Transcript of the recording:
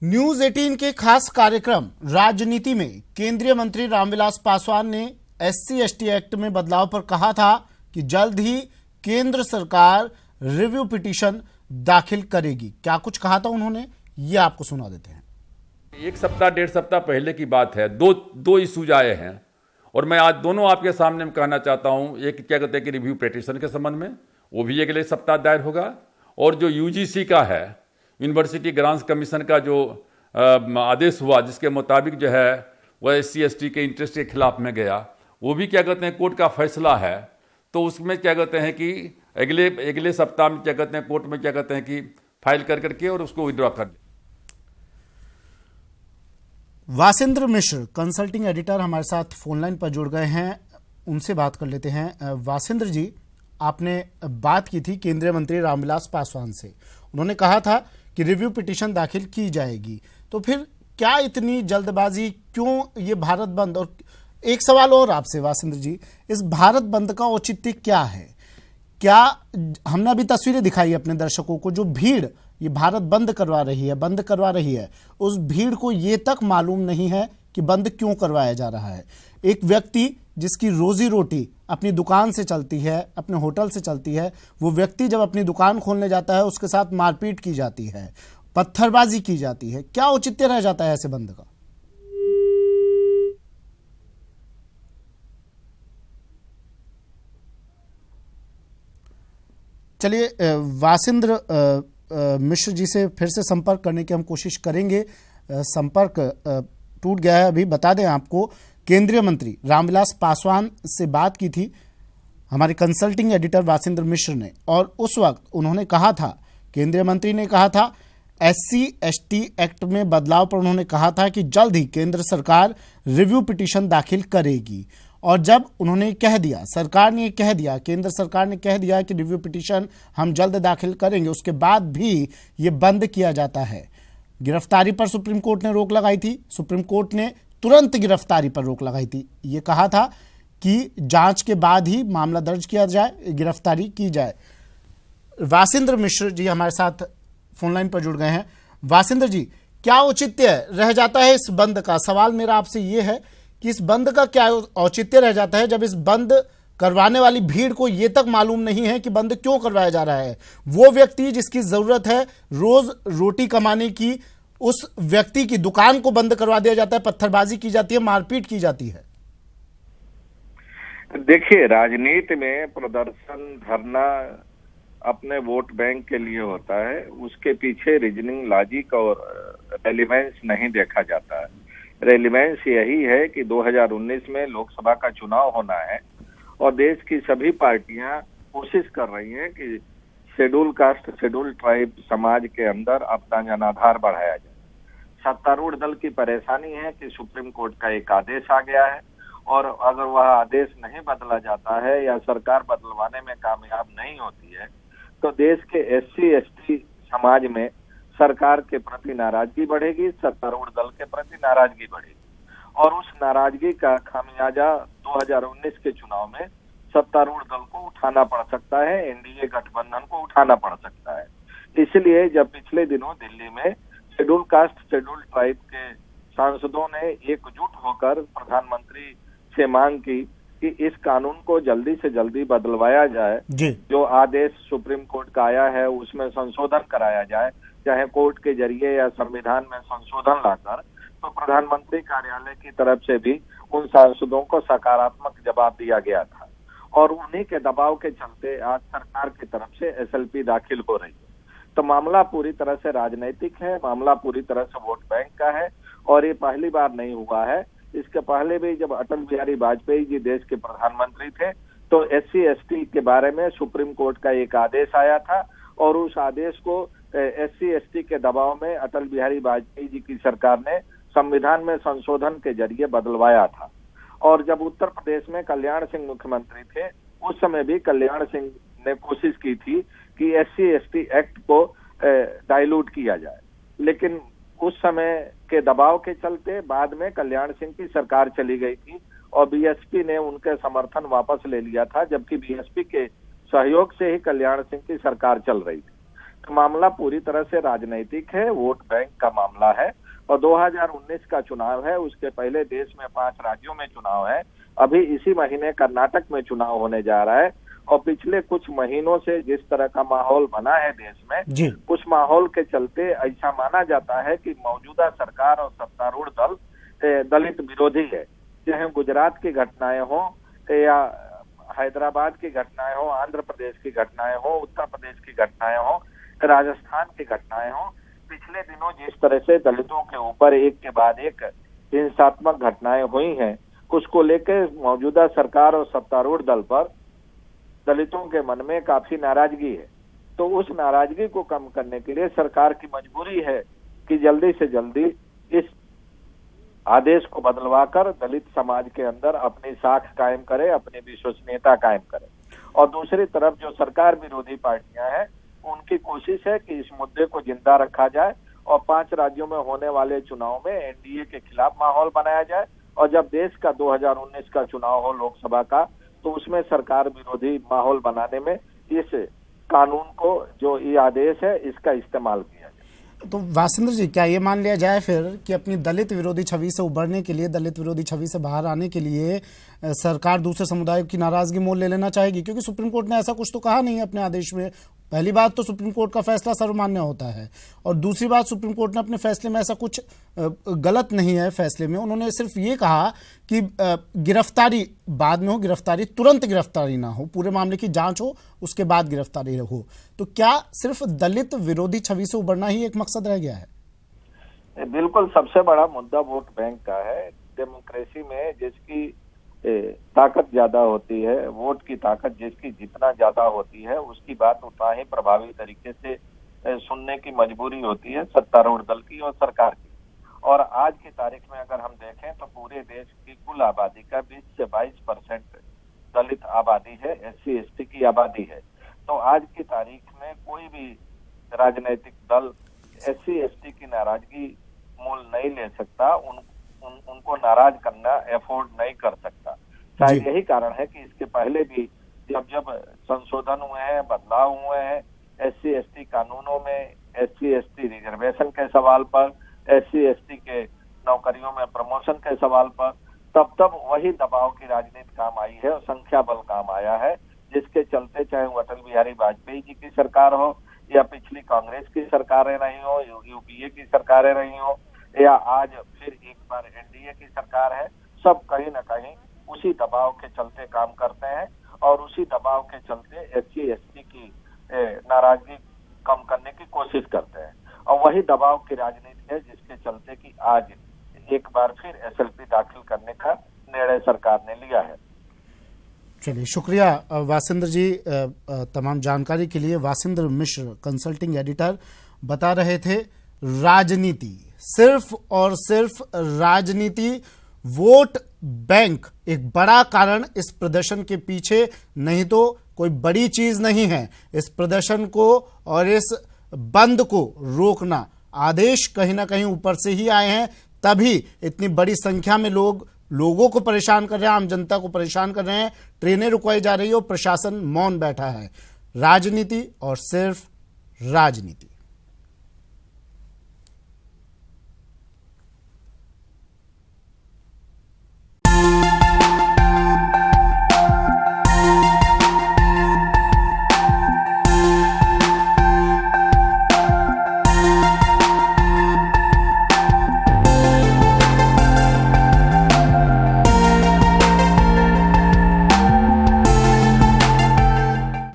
News 18 के खास कार्यक्रम राजनीति में केंद्रीय मंत्री रामविलास पासवान ने एससी एसटी एक्ट में बदलाव पर कहा था कि जल्द ही केंद्र सरकार रिव्यू पिटीशन दाखिल करेगी। क्या कुछ कहा था उन्होंने, ये आपको सुना देते हैं। एक सप्ताह डेढ़ सप्ताह पहले की बात है। दो इशूज आए हैं और मैं आज दोनों आपके सामने में कहना चाहता हूं। एक क्या कहते हैं कि रिव्यू पिटीशन के संबंध में, वो भी अगले सप्ताह दायर होगा। और जो यूजीसी का है, यूनिवर्सिटी ग्रांट्स कमीशन का जो आदेश हुआ, जिसके मुताबिक जो है वह एससी एसटी के इंटरेस्ट के खिलाफ में गया, वो भी क्या कहते हैं कोर्ट का फैसला है। तो उसमें क्या कहते हैं कि अगले सप्ताह में क्या कहते हैं कोर्ट में क्या कहते हैं कि फाइल कर करके और उसको विड्रॉ कर दे। वासिंद्र मिश्र कंसल्टिंग एडिटर हमारे साथ फोन लाइन पर जुड़ गए हैं, उनसे बात कर लेते हैं। वासिंद्र जी, आपने बात की थी केंद्रीय मंत्री रामविलास पासवान से, उन्होंने कहा था कि रिव्यू पिटीशन दाखिल की जाएगी, तो फिर क्या इतनी जल्दबाजी, क्यों ये भारत बंद? और एक सवाल और आपसे वासिंद्र जी, इस भारत बंद का औचित्य क्या है? क्या हमने अभी तस्वीरें दिखाई अपने दर्शकों को, जो भीड़ ये भारत बंद करवा रही है, उस भीड़ को ये तक मालूम नहीं है कि बंद क्यों करवाया जा रहा है। एक व्यक्ति जिसकी रोजी रोटी अपनी दुकान से चलती है, अपने होटल से चलती है, वो व्यक्ति जब अपनी दुकान खोलने जाता है उसके साथ मारपीट की जाती है, पत्थरबाजी की जाती है। क्या औचित्य रह जाता है ऐसे बंद का? चलिए, वासिंद्र मिश्र जी से फिर से संपर्क करने की हम कोशिश करेंगे। संपर्क टूट गया है। अभी बता दें आपको, केंद्रीय मंत्री रामविलास पासवान से बात की थी हमारे कंसल्टिंग एडिटर वासिंद्र मिश्र ने, और उस वक्त उन्होंने कहा था, केंद्रीय मंत्री ने कहा था एससी एसटी एक्ट में बदलाव पर उन्होंने कहा था कि जल्द ही केंद्र सरकार रिव्यू पिटीशन दाखिल करेगी। और जब उन्होंने कह दिया, सरकार ने कह दिया, केंद्र सरकार ने कह दिया कि रिव्यू पिटीशन हम जल्द दाखिल करेंगे, उसके बाद भी ये बंद किया जाता है। गिरफ्तारी पर सुप्रीम कोर्ट ने रोक लगाई थी, सुप्रीम कोर्ट ने तुरंत गिरफ्तारी पर रोक लगाई थी। ये कहा था कि जांच के बाद ही मामला दर्ज किया जाए, गिरफ्तारी की जाए। वासिंद्र मिश्र जी हमारे साथ फोन लाइन पर जुड़ गए हैं। वासिंद्र जी, क्या औचित्य रह जाता है इस बंद का? सवाल मेरा आपसे ये है कि इस बंद का क्या औचित्य रह जाता है जब इस बंद करवाने वाली भीड़ को ये तक मालूम नहीं है कि बंद क्यों करवाया जा रहा है? वो व्यक्ति जिसकी जरूरत है रोज रोटी कमाने की, उस व्यक्ति की दुकान को बंद करवा दिया जाता है, पत्थरबाजी की जाती है, मारपीट की जाती है। देखिए, राजनीति में प्रदर्शन, धरना अपने वोट बैंक के लिए होता है, उसके पीछे रीजनिंग, लॉजिक और रेलिवेंस नहीं देखा जाता है। रेलिवेंस यही है कि 2019 में लोकसभा का चुनाव होना है और देश की सभी पार्टियां कोशिश कर रही हैं कि शेड्यूल कास्ट, शेड्यूल ट्राइब समाज के अंदर अपना जनाधार बढ़ाया जाए। सत्तारूढ़ दल की परेशानी है कि सुप्रीम कोर्ट का एक आदेश आ गया है और अगर वह आदेश नहीं बदला जाता है या सरकार बदलवाने में कामयाब नहीं होती है तो देश के एससी एसटी समाज में सरकार के प्रति नाराजगी बढ़ेगी, सत्तारूढ़ दल के प्रति नाराजगी बढ़ेगी और उस नाराजगी का खामियाजा 2019 के चुनाव में सत्तारूढ़ दल को उठाना पड़ सकता है, एनडीए गठबंधन को उठाना पड़ सकता है। इसलिए जब पिछले दिनों दिल्ली में शेड्यूल कास्ट, शेड्यूल ट्राइब के सांसदों ने एकजुट होकर प्रधानमंत्री से मांग की कि इस कानून को जल्दी से जल्दी बदलवाया जाए, जो आदेश सुप्रीम कोर्ट का आया है उसमें संशोधन कराया जाए, चाहे कोर्ट के जरिए या संविधान में संशोधन लाकर, तो प्रधानमंत्री कार्यालय की तरफ से भी उन सांसदों को सकारात्मक जवाब दिया गया था और उन्हीं के दबाव के चलते आज सरकार की तरफ से एसएलपी दाखिल हो रही है। तो मामला पूरी तरह से राजनीतिक है, मामला पूरी तरह से वोट बैंक का है और ये पहली बार नहीं हुआ है। इसके पहले भी जब अटल बिहारी वाजपेयी जी देश के प्रधानमंत्री थे तो एससी एसटी के बारे में सुप्रीम कोर्ट का एक आदेश आया था और उस आदेश को एससी एसटी के दबाव में अटल बिहारी वाजपेयी जी की सरकार ने संविधान में संशोधन के जरिए बदलवाया था। और जब उत्तर प्रदेश में कल्याण सिंह मुख्यमंत्री थे उस समय भी कल्याण सिंह ने कोशिश की थी कि एससी एसटी एक्ट को डाइल्यूट किया जाए, लेकिन उस समय के दबाव के चलते बाद में कल्याण सिंह की सरकार चली गई थी और बीएसपी ने उनके समर्थन वापस ले लिया था, जबकि बीएसपी के सहयोग से ही कल्याण सिंह की सरकार चल रही थी। तो मामला पूरी तरह से राजनीतिक है, वोट बैंक का मामला है और 2019 का चुनाव है, उसके पहले देश में 5 राज्यों में चुनाव है, अभी इसी महीने कर्नाटक में चुनाव होने जा रहा है। और पिछले कुछ महीनों से जिस तरह का माहौल बना है देश में, उस माहौल के चलते ऐसा माना जाता है कि मौजूदा सरकार और सत्तारूढ़ दल दलित विरोधी है। चाहे गुजरात की घटनाएं हो या हैदराबाद की घटनाएं हो, आंध्र प्रदेश की घटनाएं हो, उत्तर प्रदेश की घटनाएं हो, राजस्थान की घटनाएं हो, पिछले दिनों जिस तरह से दलितों के ऊपर एक के बाद एक हिंसात्मक घटनाएं हुई हैं, उसको लेकर मौजूदा सरकार और सत्तारूढ़ दल पर दलितों के मन में काफी नाराजगी है। तो उस नाराजगी को कम करने के लिए सरकार की मजबूरी है कि जल्दी से जल्दी इस आदेश को बदलवाकर दलित समाज के अंदर अपनी साख कायम करे, अपनी विश्वसनीयता कायम करे। और दूसरी तरफ जो सरकार विरोधी पार्टियां हैं, उनकी कोशिश है कि इस मुद्दे को जिंदा रखा जाए और 5 राज्यों में होने वाले चुनाव में एनडीए के खिलाफ माहौल बनाया जाए। और जब देश का 2019 का चुनाव हो लोकसभा का, तो उसमें सरकार विरोधी माहौल बनाने में इस कानून को, जो ये आदेश है, इसका इस्तेमाल किया जाए। तो वासिंद्र जी, क्या ये मान लिया जाए फिर कि अपनी दलित विरोधी छवि से उभरने के लिए, दलित विरोधी छवि से बाहर आने के लिए सरकार दूसरे समुदायों की नाराजगी मोल ले लेना चाहेगी? क्योंकि सुप्रीम कोर्ट ने ऐसा कुछ तो कहा नहीं अपने आदेश में। पहली बात तो सुप्रीम कोर्ट का फैसला सर्वमान्य होता है, और दूसरी बात सुप्रीम कोर्ट ने अपने फैसले में ऐसा कुछ गलत नहीं है फैसले में। उन्होंने सिर्फ ये कहा कि गिरफ्तारी बाद में हो, गिरफ्तारी तुरंत गिरफ्तारी ना हो, पूरे मामले की जांच हो, उसके बाद गिरफ्तारी हो। तो क्या सिर्फ दलित विरोधी छवि से उभरना ही एक मकसद रह गया है? बिल्कुल, सबसे बड़ा मुद्दा वोट बैंक का है। डेमोक्रेसी में जिसकी ताकत ज्यादा होती है, वोट की ताकत जिसकी जितना ज्यादा होती है, उसकी बात उतना ही प्रभावी तरीके से सुनने की मजबूरी होती है सत्तारूढ़ दल की और सरकार की। और आज की तारीख में अगर हम देखें तो पूरे देश की कुल आबादी का 20 से 22% दलित आबादी है, SC ST की आबादी है। तो आज की तारीख में कोई भी राजनीतिक दल SC ST की नाराजगी मोल नहीं ले सकता, उनको नाराज करना एफोर्ड नहीं कर सकता। शायद यही कारण है कि इसके पहले भी जब संशोधन हुए हैं, बदलाव हुए हैं SC ST कानूनों में, SC ST रिजर्वेशन के सवाल पर, SC ST के नौकरियों में प्रमोशन के सवाल पर, तब वही दबाव की राजनीति काम आई है और संख्या बल काम आया है, जिसके चलते चाहे वो अटल बिहारी वाजपेयी जी की सरकार हो या पिछली कांग्रेस की सरकारें रही हो, UPA की सरकारें रही हो, या आज फिर एक बार एनडीए की सरकार है, सब कहीं ना कहीं उसी दबाव के चलते काम करते हैं और उसी दबाव के चलते SC ST की नाराजगी कम करने की कोशिश करते हैं। और वही दबाव की राजनीति है जिसके चलते कि आज एक बार फिर SLP दाखिल करने का निर्णय सरकार ने लिया है। चलिए, शुक्रिया वासिंद्र जी तमाम जानकारी के लिए। वासिंद्र मिश्र, कंसल्टिंग एडिटर, बता रहे थे राजनीति, सिर्फ और सिर्फ राजनीति, वोट बैंक एक बड़ा कारण इस प्रदर्शन के पीछे, नहीं तो कोई बड़ी चीज नहीं है। इस प्रदर्शन को और इस बंद को रोकना, आदेश कहीं ना कहीं ऊपर से ही आए हैं, तभी इतनी बड़ी संख्या में लोगों को परेशान कर रहे हैं, आम जनता को परेशान कर रहे हैं। ट्रेनें रुकवाई जा रही है और प्रशासन मौन बैठा है। राजनीति और सिर्फ राजनीति।